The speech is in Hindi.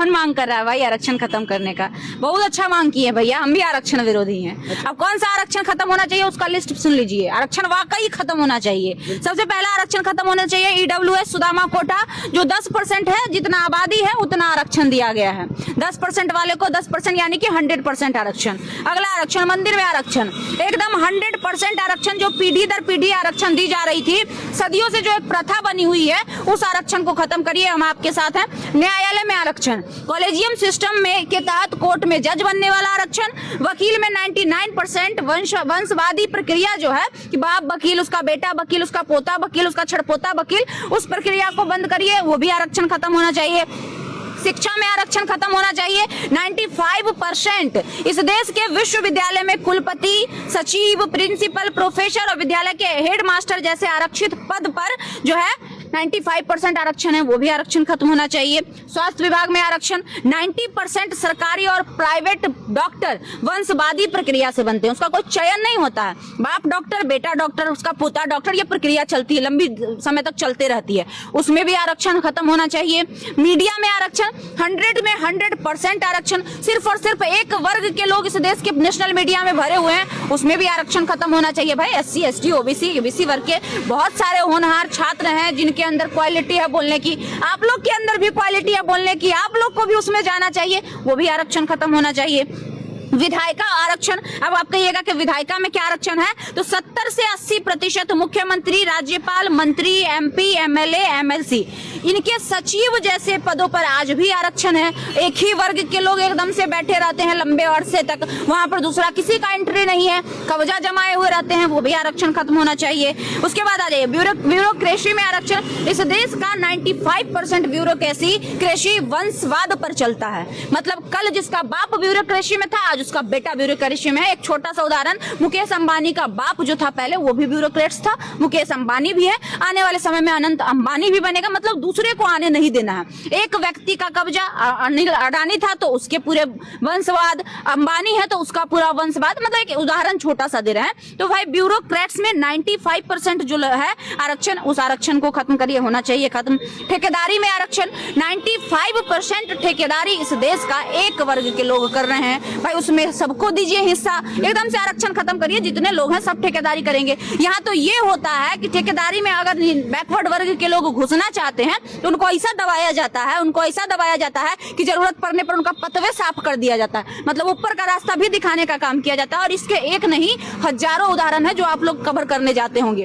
कौन मांग कर रहा है भाई आरक्षण खत्म करने का? बहुत अच्छा मांग की है भैया, हम भी आरक्षण विरोधी हैं। अब कौन सा आरक्षण खत्म होना चाहिए उसका लिस्ट सुन लीजिए। आरक्षण वाकई खत्म होना चाहिए। सबसे पहला आरक्षण खत्म होना चाहिए ईडब्ल्यूएस सुदामा कोटा, जो 10% है, जितना आबादी है उतना आरक्षण दिया गया है। 10% वाले को 10% यानी कि 100% आरक्षण। अगला आरक्षण मंदिर में आरक्षण, एकदम 100% आरक्षण, जो पीढ़ी दर पीढ़ी आरक्षण दी जा रही थी, सदियों से जो एक प्रथा बनी हुई है, उस आरक्षण को खत्म करिए, हम आपके साथ हैं। न्यायालय में आरक्षण, कॉलेजियम सिस्टम में के तहत कोर्ट में जज बनने वाला आरक्षण, वकील में 99% वंशवादी प्रक्रिया जो है कि बाप वकील, उसका बेटा वकील, उसका पोता वकील, उसका छड़पोता वकील, उस प्रक्रिया को बंद करिए, वो भी आरक्षण खत्म होना चाहिए। शिक्षा में आरक्षण खत्म होना चाहिए। 95% इस देश के विश्वविद्यालय में कुलपति, सचिव, प्रिंसिपल, प्रोफेसर और विद्यालय के हेड मास्टर जैसे आरक्षित पद पर जो है 95% आरक्षण है, वो भी आरक्षण खत्म होना चाहिए। स्वास्थ्य विभाग में आरक्षण, 90% सरकारी और प्राइवेट डॉक्टर वंशवादी प्रक्रिया से बनते हैं, उसका कोई चयन नहीं होता है। बाप डॉक्टर, बेटा डॉक्टर, उसका पोता डॉक्टर, ये प्रक्रिया चलती है, लंबी समय तक चलते रहती है, उसमें भी आरक्षण खत्म होना चाहिए। मीडिया में आरक्षण, 100 में 100% आरक्षण। सिर्फ और सिर्फ एक वर्ग के लोग इस देश के नेशनल मीडिया में भरे हुए हैं, उसमें भी आरक्षण खत्म होना चाहिए। भाई SC, ST, OBC वर्ग के बहुत सारे होनहार छात्र हैं जिनके अंदर क्वालिटी है बोलने की, आप लोग के अंदर भी क्वालिटी है बोलने की, आप लोग को भी उसमें जाना चाहिए, वो भी आरक्षण खत्म होना चाहिए। विधायिका आरक्षण, अब आप कहिएगा कि विधायिका में क्या आरक्षण है, तो 70 से 80% मुख्यमंत्री, राज्यपाल, मंत्री, MP, MLA, MLC, इनके सचिव जैसे पदों पर आज भी आरक्षण है। एक ही वर्ग के लोग एकदम से बैठे रहते हैं लंबे अरसे तक, वहां पर दूसरा किसी का एंट्री नहीं है, कब्जा जमाए हुए रहते हैं, वो भी आरक्षण खत्म होना चाहिए। उसके बाद आ जाइए ब्यूरोक्रेसी में आरक्षण। इस देश का 95% ब्यूरोक्रेसी कृषि वंशवाद पर चलता है, मतलब कल जिसका बाप ब्यूरोक्रेसी में था, आज उसका बेटा ब्यूरोक्रेसी में है। एक छोटा सा उदाहरण, मुकेश अंबानी का बाप जो था पहले, वो भी ब्यूरोक्रेट्स था, मुकेश अंबानी भी है, आने वाले समय में अनंत अंबानी भी बनेगा, मतलब दूसरे को आने नहीं देना है। एक व्यक्ति का कब्जा, अनिल अडानी था तो उसके पूरे वंशवाद, अंबानी है तो उसका पूरा वंशवाद, मतलब एक उदाहरण छोटा सा दे रहे हैं। तो भाई ब्यूरोक्रेट्स में 95% जो है आरक्षण, उस आरक्षण को खत्म करिए, होना चाहिए खत्म। ठेकेदारी में आरक्षण, 95% ठेकेदारी इस देश का एक वर्ग के लोग कर रहे हैं, भाई उसमें सबको दीजिए हिस्सा, एकदम से आरक्षण खत्म करिए, जितने लोग हैं सब ठेकेदारी करेंगे। यहाँ तो ये होता है कि ठेकेदारी में अगर बैकवर्ड वर्ग के लोग घुसना चाहते हैं तो उनको ऐसा दबाया जाता है कि जरूरत पड़ने पर उनका पतवे साफ कर दिया जाता है, मतलब ऊपर का रास्ता भी दिखाने का काम किया जाता है। और इसके एक नहीं हजारों उदाहरण है जो आप लोग कवर करने जाते होंगे।